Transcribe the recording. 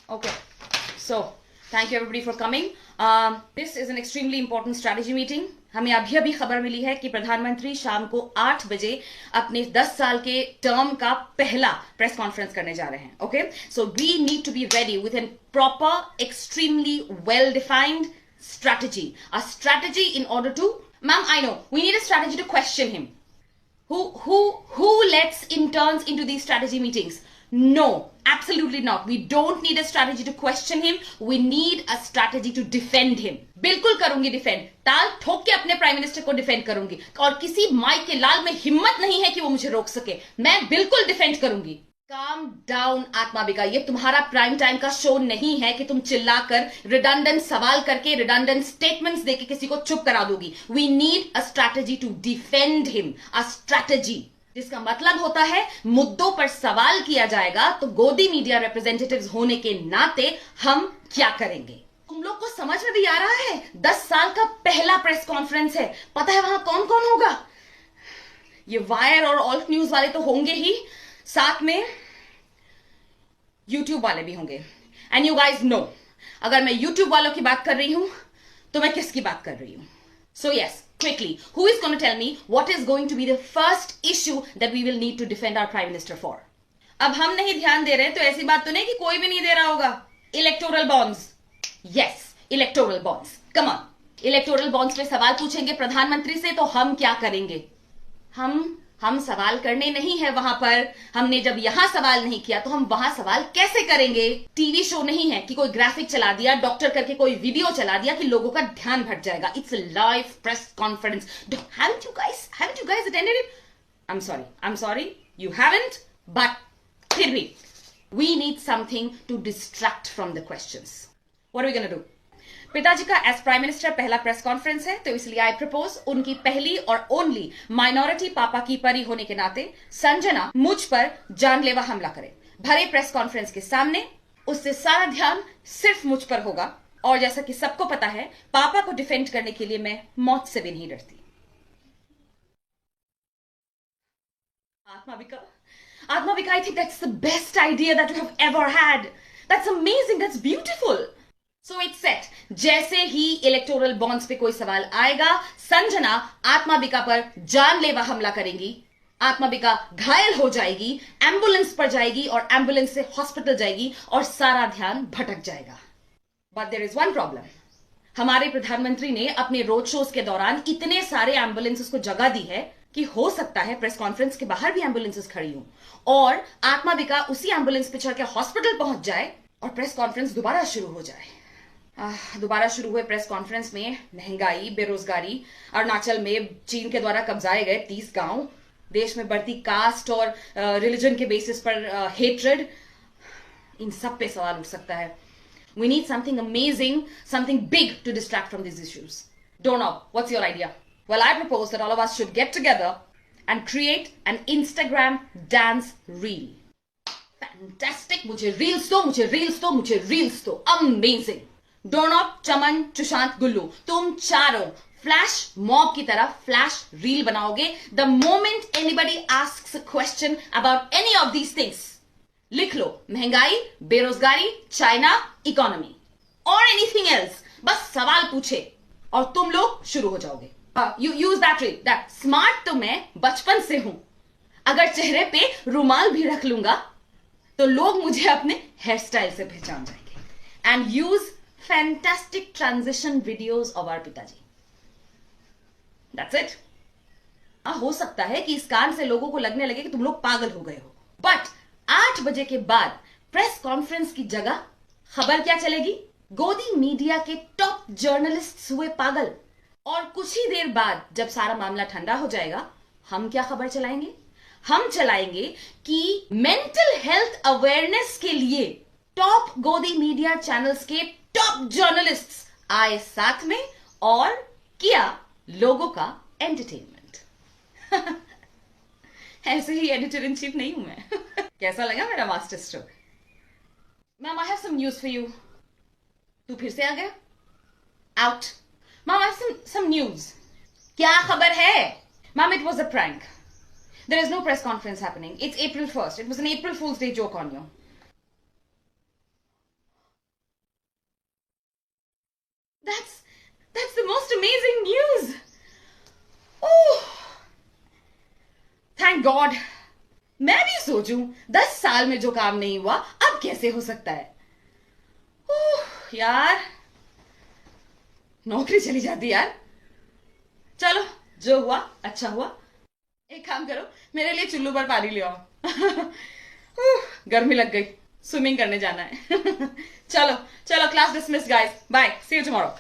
Okay, so thank you everybody for coming. This is an extremely important strategy meeting. हमें अभी अभी खबर मिली है कि प्रधानमंत्री शाम को 8 बजे अपने 10 साल के टर्म का पहला प्रेस कॉन्फ्रेंस करने जा रहे हैं. Okay, so we need to be ready with an proper, extremely well defined strategy. A strategy in order to, ma'am, I know we need a strategy to question him. Who lets interns into these strategy meetings? No, absolutely not. We don't need a strategy to question him. We need a strategy to defend him. बिल्कुल करूंगी defend, ताल ठोक के अपने prime minister को defend करूंगी, और किसी माइक के लाल में हिम्मत नहीं है कि वो मुझे रोक सके. मैं बिल्कुल डिफेंड करूंगी. काम डाउन आत्माबिका, ये तुम्हारा प्राइम टाइम का शो नहीं है कि तुम चिल्लाकर रिडंडेंट सवाल करके रिडंडेंट स्टेटमेंट्स देके किसी को चुप करा दोगी. We need a strategy to defend him, a strategy जिसका मतलब होता है मुद्दों पर सवाल किया जाएगा तो गोदी मीडिया रिप्रेजेंटेटिव्स होने के नाते हम क्या करेंगे. तुम लोग को समझ में भी आ रहा है? 10 साल का पहला प्रेस कॉन्फ्रेंस है. पता है वहां कौन कौन होगा? ये वायर और ऑल्ट न्यूज वाले तो होंगे ही, साथ में YouTube वाले भी होंगे. एंड यू गाइज नो, अगर मैं YouTube वालों की बात कर रही हूं तो मैं किसकी बात कर रही हूं? So yes, quickly, who is going to tell me what is going to be the first issue that we will need to defend our prime minister for? अब हम नहीं ध्यान दे रहे हैं तो ऐसी बात तो नहीं कि कोई भी नहीं दे रहा होगा. Electoral bonds. Yes, electoral bonds. Come on, electoral bonds पे सवाल पूछेंगे प्रधानमंत्री से तो हम क्या करेंगे? हम सवाल करने नहीं है वहां पर. हमने जब यहां सवाल नहीं किया तो हम वहां सवाल कैसे करेंगे? टीवी शो नहीं है कि कोई ग्राफिक चला दिया, डॉक्टर करके कोई वीडियो चला दिया कि लोगों का ध्यान भट जाएगा. It's a live press conference. haven't you guys attended it? I'm sorry you haven't, but फिर भी we need something to distract from the questions. What are we gonna do? पिताजी का एज प्राइम मिनिस्टर पहला press conference है, तो इसलिए I propose उनकी पहली और ओनली माइनॉरिटी पापा की परी होने के नाते संजना मुझ पर जानलेवा हमला करे भरे प्रेस कॉन्फ्रेंस के सामने. उससे सारा ध्यान सिर्फ मुझ पर होगा, और जैसा कि सबको पता है पापा को डिफेंड करने के लिए मैं मौत से भी नहीं डरती. आत्माविका, I think that's the best idea that you have ever had. That's amazing, that's beautiful. So it's set. जैसे ही इलेक्टोरल बॉन्ड्स पे कोई सवाल आएगा, संजना आत्माबिका पर जानलेवा हमला करेंगी. आत्माबिका घायल हो जाएगी, एम्बुलेंस पर जाएगी और एम्बुलेंस से हॉस्पिटल जाएगी और सारा ध्यान भटक जाएगा. But there is one problem. हमारे प्रधानमंत्री ने अपने रोड शोज के दौरान इतने सारे एम्बुलेंसेस को जगह दी है कि हो सकता है प्रेस कॉन्फ्रेंस के बाहर भी एम्बुलेंसेस खड़ी हों और आत्माबिका उसी एम्बुलेंस पे चढ़ के हॉस्पिटल पहुंच जाए और प्रेस कॉन्फ्रेंस दोबारा शुरू हो जाए. दोबारा शुरू हुए प्रेस कॉन्फ्रेंस में महंगाई, बेरोजगारी, अरुणाचल में चीन के द्वारा कब्जाए गए 30 गांव, देश में बढ़ती कास्ट और रिलीजन के बेसिस पर हेट्रेड, इन सब पे सवाल उठ सकता है. We need something amazing, something big to distract from this issues. Don't know, what's your idea? Well, I propose that all of us should get together and create an Instagram dance reel. Fantastic. मुझे reels दो. Amazing. डोनॉप, चमन, सुशांत, गुल्लू, तुम चारों flash mob की तरह flash reel बनाओगे the moment anybody asks a question about any of these things. लिख लो महंगाई, बेरोजगारी, चाइना, इकोनॉमी और एनीथिंग एल्स. बस सवाल पूछे और तुम लोग शुरू हो जाओगे. You use that reel. That smart तो मैं बचपन से हूं. अगर चेहरे पे रुमाल भी रख लूंगा तो लोग मुझे अपने हेयर स्टाइल से पहचान जाएंगे. And use fantastic transition videos of our पिताजी. That's it. हो सकता है कि इस कान से लोगों को लगने लगे कि तुम लोग पागल हो गए हो, बट 8 बजे के बाद प्रेस कॉन्फ्रेंस की जगह खबर क्या चलेगी? गोदी मीडिया के टॉप जर्नलिस्ट्स हुए पागल. और कुछ ही देर बाद जब सारा मामला ठंडा हो जाएगा, हम क्या खबर चलाएंगे? हम चलाएंगे कि मेंटल हेल्थ अवेयरनेस के लिए टॉप गोदी मीडिया चैनल्स के टॉप जर्नलिस्ट्स आए साथ में और किया लोगों का एंटरटेनमेंट. ऐसे ही एडिटर इन चीफ नहीं हूं मैं. कैसा लगा मेरा master stroke? Ma'am, I have some news for you. तू फिर से आ गया? Out. Ma'am, I have some news. क्या खबर है? Ma'am, it was a prank. There is no press conference happening. It's April 1st. It was an April Fool's Day joke on you. That's the most amazing news. Oh, thank God. मैं भी सोचूं 10 साल में जो काम नहीं हुआ अब कैसे हो सकता है. ओह यार, नौकरी चली जाती यार. चलो, जो हुआ अच्छा हुआ. एक काम करो, मेरे लिए चुल्लू पर पानी ले आओ. गर्मी लग गई, स्विमिंग करने जाना है. चलो चलो, class dismiss guys, bye, see you tomorrow.